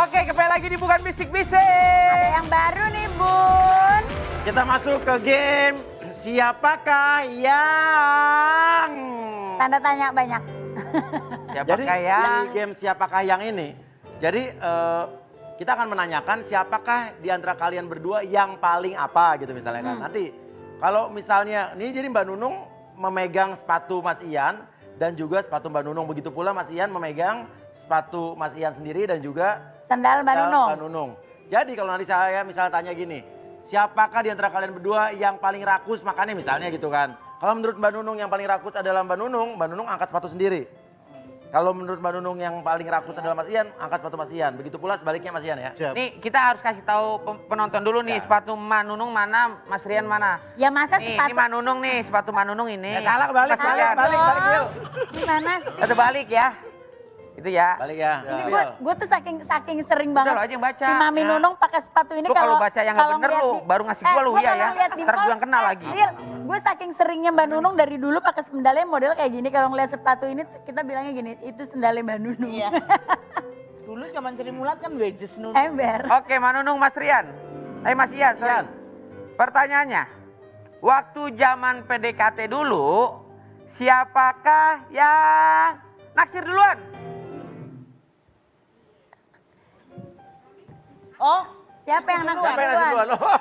Oke, kembali lagi di Bukan Bisik-Bisik. Ada yang baru nih, Bun. Kita masuk ke game siapakah yang... Tanda tanya banyak. Jadi di game siapakah yang ini, jadi kita akan menanyakan siapakah di antara kalian berdua yang paling apa gitu misalnya kan. Nanti kalau misalnya, ini jadi Mbak Nunung memegang sepatu Mas Ian dan juga sepatu Mbak Nunung. Begitu pula Mas Ian memegang sepatu Mas Ian sendiri dan juga Sandal Mbak Nunung. Mbak Nunung. Jadi kalau nanti saya misalnya tanya gini, siapakah di antara kalian berdua yang paling rakus makannya misalnya gitu kan. Kalau menurut Mbak Nunung yang paling rakus adalah Mbak Nunung angkat sepatu sendiri. Kalau menurut Mbak Nunung yang paling rakus adalah Mas Ian, angkat sepatu Mas Ian. Begitu pula sebaliknya Mas Ian ya. Siap. Nih kita harus kasih tahu penonton dulu nih, sepatu Mbak Nunung mana, Mas Rian mana. Ya masa Nih, sepatu... ini Mbak Nunung nih, sepatu Mbak Nunung ini. Ya salah balik, Mas Rian. balik Wil. Gimana sih? Atau balik ya. Itu ya. Balik ya. Ini gue tuh saking sering Udah banget. lo aja yang baca. Si Mami Nunung pakai sepatu ini Lu kalau baca yang nggak kalau bener ngeliat lu, baru ngasih gua lu, gua ya, kalau ya. ngeliat di Ntar gua mall, yang kena lagi. Gue saking seringnya Mbak Nunung dari dulu pakai sendalnya model kayak gini. Kalau ngeliat sepatu ini kita bilangnya gini, itu sendalnya Mbak Nunung. Iya. Dulu zaman Sri Mulat kan wedges Nunung. Ember. Oke, Mbak Nunung, Mas Rian. Mas Ian, sorry. Ian. Pertanyaannya, waktu zaman PDKT dulu, siapakah yang naksir duluan? Oh, Siapa yang naksir Siapa yang nasi duluan? duluan?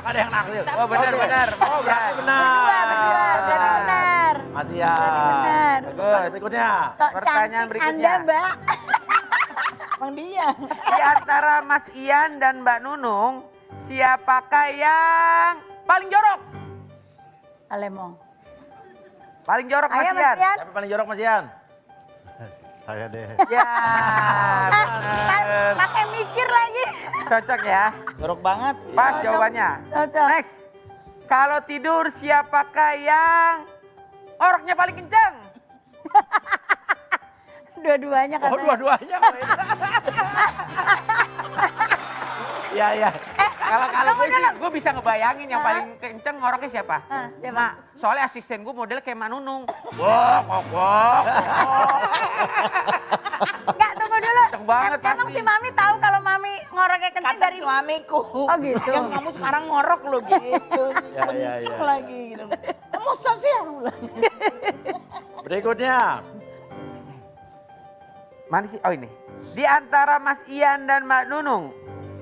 Ada yang naksir. Oh benar-benar. Oh berarti benar. Berdua, berarti benar. Mas Ian. Berarti benar. Bagus. Berikutnya. Sok Pertanyaan cantik berikutnya. Anda, Mbak. emang dia. Di antara Mas Ian dan Mbak Nunung, siapakah yang paling jorok? Alemong. Paling jorok Mas Ayo Mas Ian. Rian. Siapa paling jorok Mas Ian? Saya deh. Ya, bener. Pakai mikir lagi. Cocok ya. Jorok banget. Pas jawabannya. Cocok. Next. Kalau tidur siapakah yang oroknya paling kencang? Dua-duanya Oh katanya. dua-duanya. Iya iya. Kalau gue bisa ngebayangin yang paling kenceng ngoroknya siapa? Hah, siapa? Nah, soalnya asisten gue modelnya kayak Mbak Nunung. Enggak, tunggu dulu. Kenceng banget Emang pasti. si Mami tahu kalau Mami ngoroknya kenceng Kata dari... suamiku. Oh gitu. Yang kamu sekarang ngorok lo gitu. Ya, ya, Kenceng ya. lagi gitu. Masa sih aku bilang. Berikutnya. Mana sih? Oh ini. Di antara Mas Ian dan Mbak Nunung,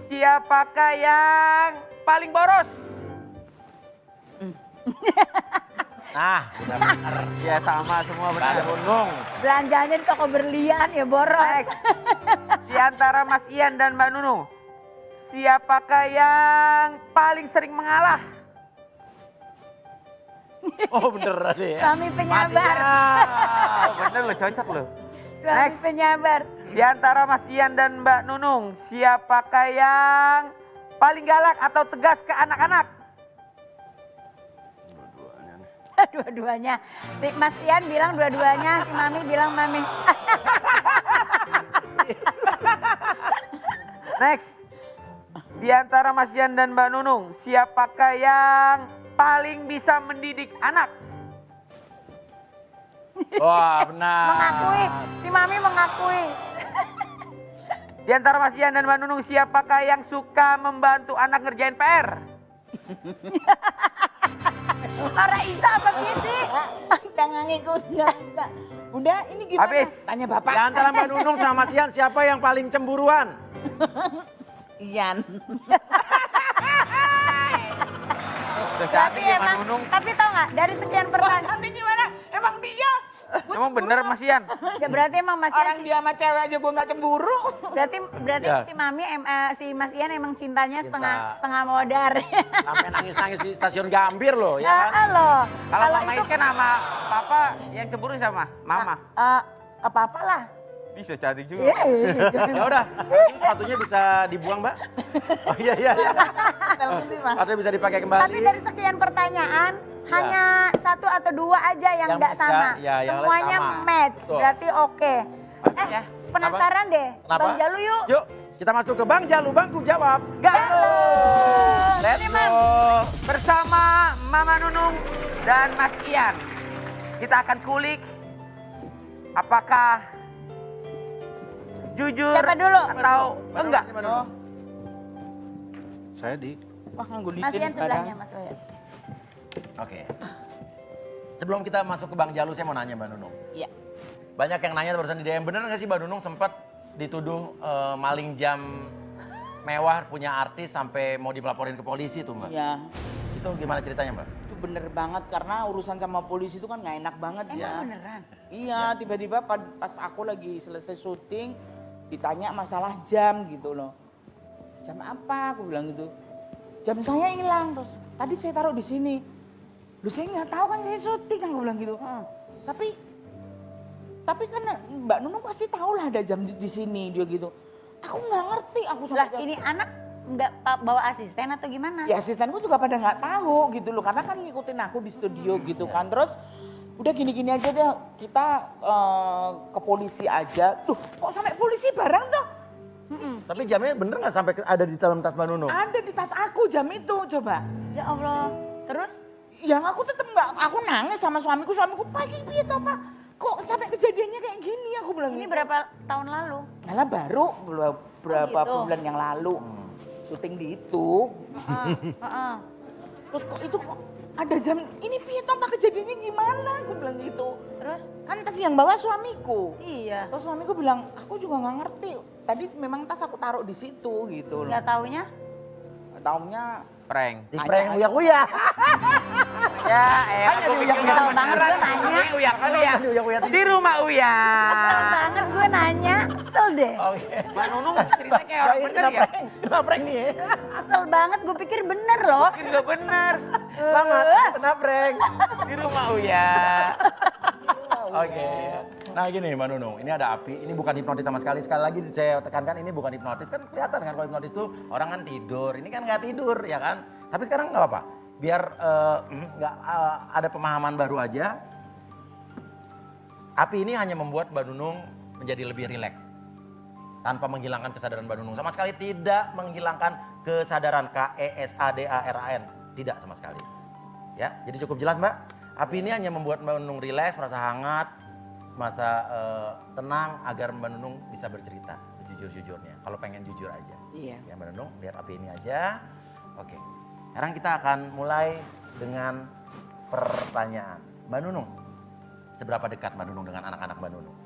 siapakah yang paling boros? Nah, benar. Ya sama semua benar. Nunung. Belanjanya di toko berlian ya boros. Next. Di antara Mas Ian dan Mbak Nunung, siapakah yang paling sering mengalah? Oh bener deh ya. Suami penyabar. Oh bener lo, cocok lo. Suami Next. penyabar. Di antara Mas Ian dan Mbak Nunung, siapakah yang paling galak atau tegas ke anak-anak? Dua-duanya. Si Mas Ian bilang dua-duanya, si Mami bilang Mami. Next. Di antara Mas Ian dan Mbak Nunung, siapakah yang paling bisa mendidik anak? Wah benar. Mengakui, si Mami mengakui. Di antara Mas Ian dan Mbak Nunung, siapakah yang suka membantu anak ngerjain PR? Lara Isa apa dia sih? Udah nggak ngikut, nggak bisa. Udah ini gimana? Habis. Tanya bapak. Di antara Mbak Nunung sama Mas Ian siapa yang paling cemburuan? Ian. Tapi emang, tapi tau gak dari sekian pertanyaan. Nanti gimana? Emang dia? Emang bener Mas Ian? Ya, berarti emang Mas Orang Ian, dia sama cewek aja gue nggak cemburu. berarti Ya. si Mami, si Mas Ian emang cintanya Cinta. setengah modar. Sampai nangis-nangis di stasiun Gambir loh ya kan? Loh. Kalau Mama Is kan sama Papa yang cemburu sama Mama. Apa-apa lah. Bisa cantik juga. Ya udah, nanti sepatunya bisa dibuang Mbak. Oh iya iya. iya. Telepon sih mah. Atau bisa dipakai kembali. Tapi dari sekian pertanyaan, hanya satu atau dua aja yang Yang nggak bisa, sama. ya, yang lain Semuanya sama. match, Betul. berarti oke. Ya. Penasaran deh, Kenapa? Bang Jalu yuk. Yuk, kita masuk ke Bang Jalu, Bangku jawab. Galuh. Let's Ini, go. Mam. Bersama Mama Nunung dan Mas Ian, kita akan kulik apakah Jujur Siapa dulu? atau enggak? Oh, Saya di. wah Mas nganggulitin Ian sebelahnya barang. Mas Wayan. Oke. Sebelum kita masuk ke Bang Jalu, saya mau nanya Mbak Nunung. Iya. Banyak yang nanya barusan di DM, bener nggak sih Mbak Nunung sempat dituduh maling jam mewah punya artis sampai mau dilaporin ke polisi tuh Mbak? Iya. Itu gimana ceritanya Mbak? Itu bener banget karena urusan sama polisi itu kan nggak enak banget Emang ya. beneran? Iya, tiba-tiba pas aku lagi selesai syuting ditanya masalah jam gitu loh. Jam apa? Aku bilang gitu. Jam saya hilang terus. Tadi saya taruh di sini. Lu saya nggak tahu kan saya syuting aku bilang gitu. Tapi kan Mbak Nunung pasti tahu lah ada jam di sini dia gitu. Aku nggak ngerti aku Lah sampai ini anak nggak bawa asisten atau gimana? ya asistenku juga pada nggak tahu gitu loh karena kan ngikutin aku di studio gitu kan terus udah gini-gini aja deh kita ke polisi aja tuh kok sampai polisi bareng tuh Tapi jamnya bener nggak sampai ada di dalam tas Mbak Nunung? ada di tas aku jam itu coba Ya Allah. Terus? yang aku tetep nggak aku nangis sama suamiku pagi piye toh Pak kok sampai kejadiannya kayak gini aku bilang Ini gitu. berapa tahun lalu? Malah baru berapa gitu. bulan yang lalu syuting di itu Heeh. terus kok itu kok ada jam ini piye toh Pak kejadiannya gimana aku bilang gitu Terus? kan tas yang bawa suamiku. Iya. Terus suamiku bilang, aku juga nggak ngerti. Tadi memang tas aku taruh di situ gitu loh. Nggak taunya? Taunya Prank. Di prank uya-uya. Ya, aku bikin Kesel banget gue nanya. Uya. Di rumah Uya. Kesel banget gue nanya. Kesel deh. Oke. Mbak Nunung cerita kayak orang bener ya. Kena prank nih. Kesel banget gue pikir bener loh. Mungkin gak bener. Selamat, kena prank. Di rumah Uya. Oke. Nah gini Mbak Nunung, ini ada api, ini bukan hipnotis sama sekali. Sekali lagi saya tekankan ini bukan hipnotis. Kan kelihatan kan kalau hipnotis tuh orang kan tidur, ini kan nggak tidur ya kan. Tapi sekarang nggak apa-apa, biar nggak ada pemahaman baru aja. Api ini hanya membuat Mbak Nunung menjadi lebih rileks. Tanpa menghilangkan kesadaran Mbak Nunung. Sama sekali tidak menghilangkan kesadaran KESADARAN. Tidak sama sekali. Ya, jadi cukup jelas Mbak. Api ini hanya membuat Mbak Nunung rileks, merasa hangat, merasa tenang agar Mbak Nunung bisa bercerita sejujur-jujurnya. Kalau pengen jujur aja. Iya. Ya Mbak Nunung, lihat api ini aja. Oke. Sekarang kita akan mulai dengan pertanyaan. Mbak Nunung, seberapa dekat Mbak Nunung dengan anak-anak Mbak Nunung?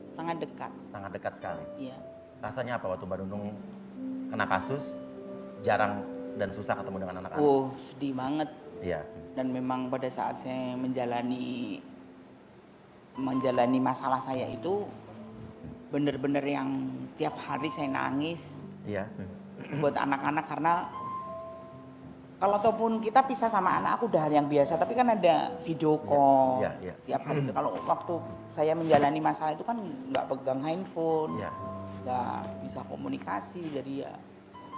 sangat dekat. Sangat dekat sekali. Iya. Rasanya apa waktu Mbak Nunung kena kasus, jarang dan susah ketemu dengan anak-anak? Oh sedih banget. Iya. Dan memang pada saat saya menjalani masalah saya itu bener-bener yang tiap hari saya nangis Iya. buat anak-anak karena kalau ataupun kita pisah sama anak aku udah hal yang biasa tapi kan ada video call Iya, iya. tiap hari. Kalau waktu saya menjalani masalah itu kan nggak pegang handphone, Iya. nggak bisa komunikasi jadi ya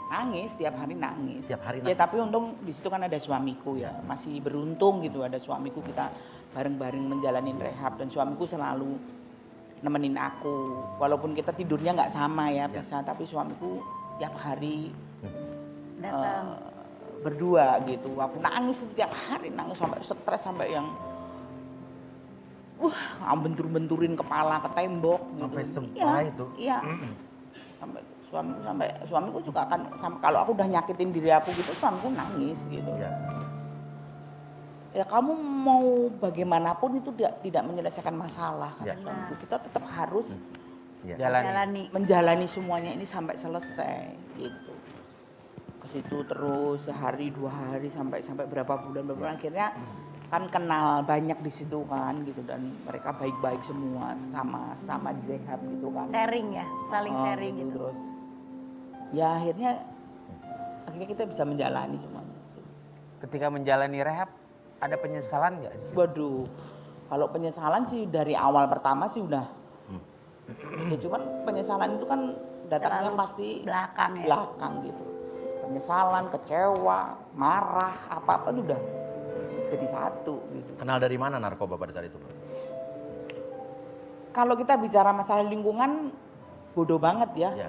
nangis tiap hari nangis. Tiap hari Ya nangis. tapi untung di situ kan ada suamiku ya masih beruntung gitu ada suamiku kita bareng-bareng menjalani rehab dan suamiku selalu nemenin aku walaupun kita tidurnya nggak sama ya bisa tapi suamiku tiap hari Datang. berdua gitu. Aku nangis tiap hari nangis sampai stres sampai yang bentur-benturin kepala ke tembok gitu. Sampai separah itu? Iya. Sampai suamiku juga akan kalau aku udah nyakitin diri aku gitu suamiku nangis gitu. Iya. Ya kamu mau bagaimanapun itu tidak menyelesaikan masalah kata Ya. suamiku. Kita tetap harus Iya. Jalani. menjalani semuanya ini sampai selesai gitu. Ke situ terus sehari 2 hari sampai berapa bulan akhirnya kan kenal banyak di situ kan gitu dan mereka baik-baik semua sama di rehab gitu kan. Sharing ya, saling Oh, sharing gitu. Terus ya akhirnya kita bisa menjalani semuanya. Ketika menjalani rehab, ada penyesalan nggak? Waduh, kalau penyesalan sih dari awal pertama sih udah. Ya cuman penyesalan itu kan datangnya Selalu pasti belakang ya? belakang gitu. Penyesalan, kecewa, marah, apa-apa itu udah jadi satu gitu. Kenal dari mana narkoba pada saat itu? Kalau kita bicara masalah lingkungan, bodoh banget ya. Ya.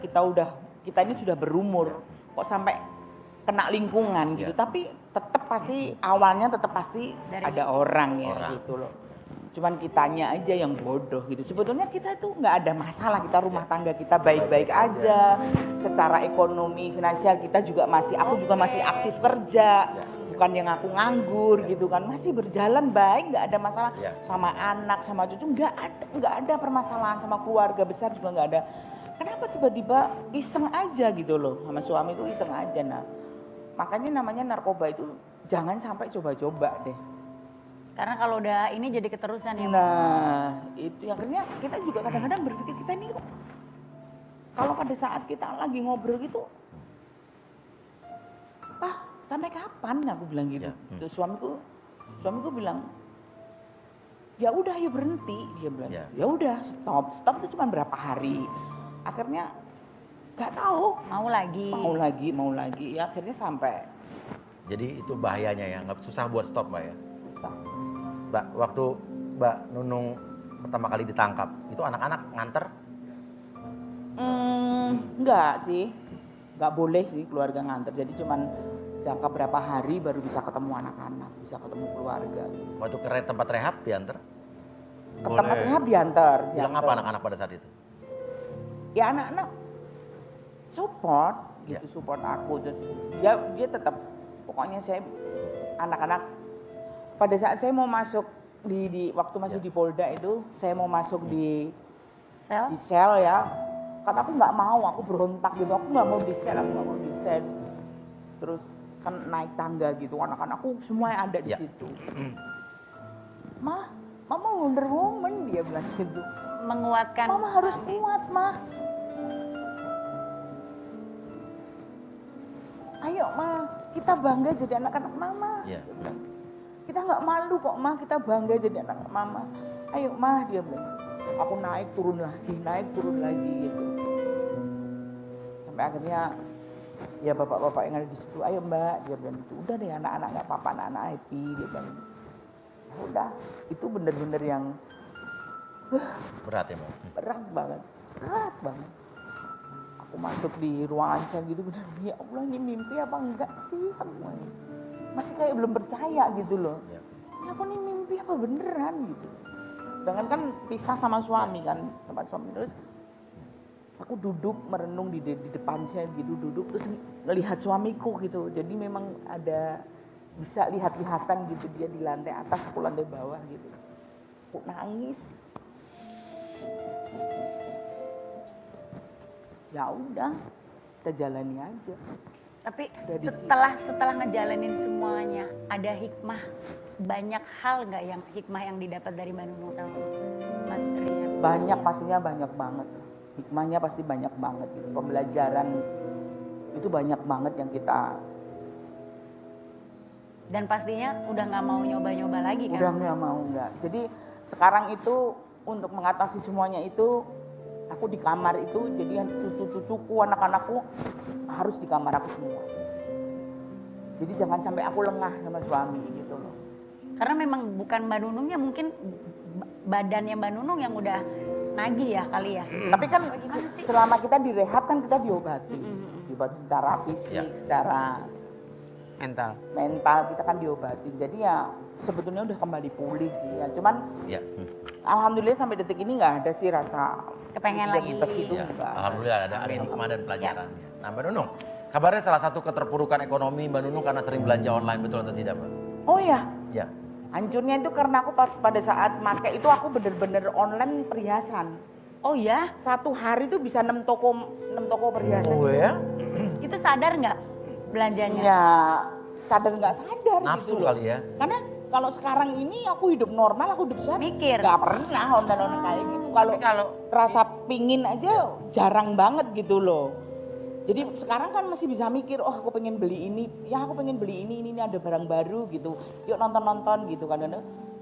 Kita ini sudah berumur, kok sampai kena lingkungan gitu. Ya. Tapi tetap pasti awalnya tetap pasti Dari ada orang ya orang. gitu loh. Cuman kitanya aja yang bodoh gitu. Sebetulnya kita itu nggak ada masalah, kita rumah tangga kita baik-baik aja. Secara ekonomi, finansial kita juga aku juga masih aktif kerja. Bukan yang aku nganggur gitu kan, masih berjalan baik, nggak ada masalah sama anak, sama cucu, nggak ada permasalahan, sama keluarga besar juga nggak ada. Kenapa tiba-tiba iseng aja gitu loh, sama suami itu iseng aja. Nah, makanya namanya narkoba itu jangan sampai coba-coba deh. Karena kalau udah ini jadi keterusan ya. Nah, itu akhirnya kita juga kadang-kadang berpikir kita ini kok kalau pada saat kita lagi ngobrol gitu, "Pak, sampai kapan?" Aku bilang gitu. Terus suamiku bilang, "Ya udah, ya berhenti." Dia bilang, "Ya udah, stop itu cuma berapa hari." Akhirnya nggak tahu. Mau lagi. Ya akhirnya sampai. Jadi itu bahayanya ya, nggak susah buat stop Mbak ya. Susah. Mbak, waktu Mbak Nunung pertama kali ditangkap, itu anak-anak nganter? Enggak sih, nggak boleh sih keluarga nganter. Jadi cuman jangka berapa hari baru bisa ketemu anak-anak, bisa ketemu keluarga. Waktu ke tempat rehab diantar? Ke tempat rehab diantar. Bilang apa anak-anak pada saat itu? Ya anak-anak support gitu, support aku. Terus dia tetap, pokoknya saya anak-anak pada saat saya mau masuk di waktu masih di Polda itu, saya mau masuk di sel ya. Kata aku nggak mau, aku berontak gitu, aku nggak mau di sel, Terus kan naik tangga gitu, anak-anakku semua yang ada di situ. Mama Wonder Woman, dia bilang gitu. Menguatkan. Mama harus kuat, Ma. Ayo, Ma, kita bangga jadi anak-anak Mama. Iya. Kita nggak malu kok, Ma, kita bangga jadi anak Mama. Ayo, Ma, dia bilang. Aku naik turun lagi gitu. Sampai akhirnya ya bapak-bapak yang ada di situ, ayo Mbak, dia bilang itu. Udah deh anak-anak nggak apa-apa, anak-anak happy, dia bilang. Udah, itu bener-bener yang Berat ya Mbak? berat banget. Aku masuk di ruangan sel gitu, bener, ya Allah ini mimpi apa enggak sih? Aku masih kayak belum percaya gitu loh. Ya aku ini mimpi apa beneran gitu. Dengan kan pisah sama suami kan, tempat suami. Terus aku duduk merenung di depan saya gitu, duduk terus ngelihat suamiku gitu. Jadi memang ada bisa lihat-lihatan gitu, dia di lantai atas, aku lantai bawah gitu. Aku nangis. Ya udah, kita jalani aja. Tapi Dari setelah ngejalanin semuanya, ada hikmah, banyak hal nggak yang hikmah yang didapat dari Mbak Nunung sama Mas Rian? Banyak, pastinya banyak banget. Hikmahnya pasti banyak banget gitu. Pembelajaran itu banyak banget yang kita. Dan pastinya udah nggak mau nyoba-nyoba lagi kan? Udah nggak. Jadi sekarang itu untuk mengatasi semuanya itu, aku di kamar itu, jadi cucu-cucuku, anak-anakku harus di kamar aku semua. Jadi jangan sampai aku lengah sama suami gitu loh. Karena memang bukan Mbak Nunungnya, mungkin badannya Mbak Nunung yang udah nagih ya kali ya. Tapi kan selama kita di rehab kan kita diobati. Diobati secara fisik, secara mental kita kan diobati. Jadi ya sebetulnya udah kembali pulih sih ya. Cuman alhamdulillah sampai detik ini nggak ada sih rasa kepengen lagi. Alhamdulillah ada hikmah dan pelajarannya. Nah Mbak Nunung, kabarnya salah satu keterpurukan ekonomi Mbak Nunung karena sering belanja online, betul atau tidak Mbak? Oh ya. Ya. Hancurnya itu karena aku pada saat make itu aku bener-bener online perhiasan. Oh ya? Satu hari itu bisa 6 toko perhiasan. Oh ya? Itu sadar nggak belanjanya? Ya sadar nggak sadar Nafsu gitu loh. kali ya? Karena kalau sekarang ini aku hidup normal, aku hidup sehat. Mikir. Nggak pernah online kayak gitu. Kalau rasa pingin aja jarang banget gitu loh. Jadi sekarang kan masih bisa mikir, oh aku pengen beli ini, ya aku pengen beli ini ada barang baru gitu. Yuk nonton gitu kan.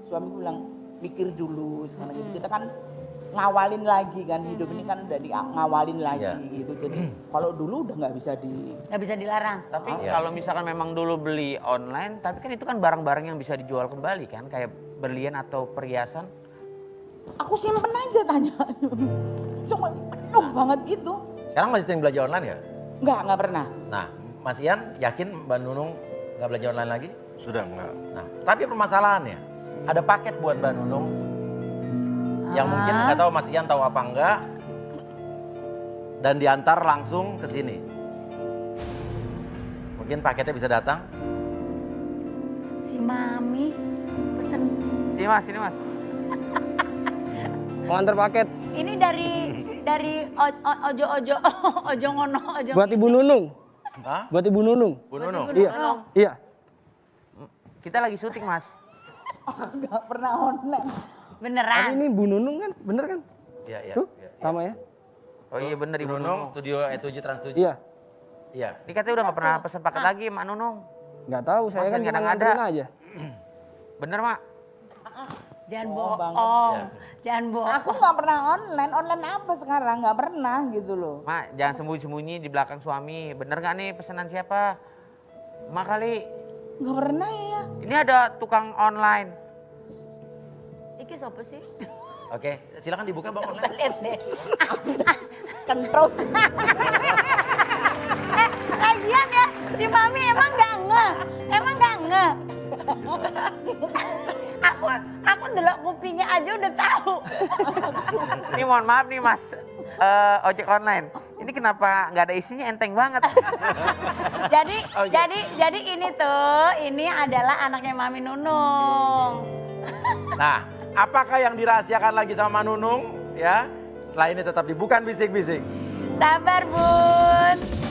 Suamiku bilang, mikir dulu sekarang gitu. Kita kan ngawalin lagi kan, hidup ini kan udah ngawalin lagi gitu. Jadi kalau dulu udah nggak bisa dilarang. Tapi kalau misalkan memang dulu beli online, tapi kan itu kan barang-barang yang bisa dijual kembali kan, kayak berlian atau perhiasan. Aku simpen aja tanya. Cuma penuh banget gitu. Sekarang masih sering belanja online ya? Nggak pernah. Nah, Mas Ian yakin Mbak Nunung nggak belanja online lagi? Sudah enggak. Nah, tapi permasalahannya ada paket buat Mbak Nunung Yang mungkin nggak tahu Mas Ian tahu apa enggak. Dan diantar langsung ke sini. Mungkin paketnya bisa datang. Si Mami pesen. Sini mas. Mau antar paket Ini dari ojo ngono ojo. buat Ibu Nunung. Hah? Buat Ibu Nunung. Bu Nunung? Iya. Iya. Kita lagi syuting mas. Nggak pernah online. Tapi Beneran. ini Bu Nunung kan? Bener kan? Iya, iya. Tuh, Iya. sama ya? Oh iya bener Bu Ibu Nunung, Nunung. studio E7 Trans 7. Iya. Iya. Ini katanya udah gak pernah pesen paket lagi Mak Nunung. Nggak tahu, saya Masa kan cuma kadang ada? nganterin aja. Bener Mak? Jangan Oh, bohong. Ya. Jangan bohong. Aku nggak pernah online. Online apa sekarang? Nggak pernah gitu loh. Mak jangan sembunyi-sembunyi di belakang suami. Bener gak nih pesanan siapa? Mak kali. Nggak pernah ya. Ini ada tukang online. Iki siapa sih? Oke, silakan dibuka Bang online. Lihat deh. Kan terus. Lagian ya, si Mami emang gak nge. Aku delok kupingnya aja udah tahu. Ini mohon maaf nih mas. Ojek online. Ini kenapa nggak ada isinya enteng banget. Jadi ini adalah anaknya Mami Nunung. Nah, apakah yang dirahasiakan lagi sama Nunung? Ya, setelah ini tetap di Bukan Bisik-Bisik. Sabar Bun.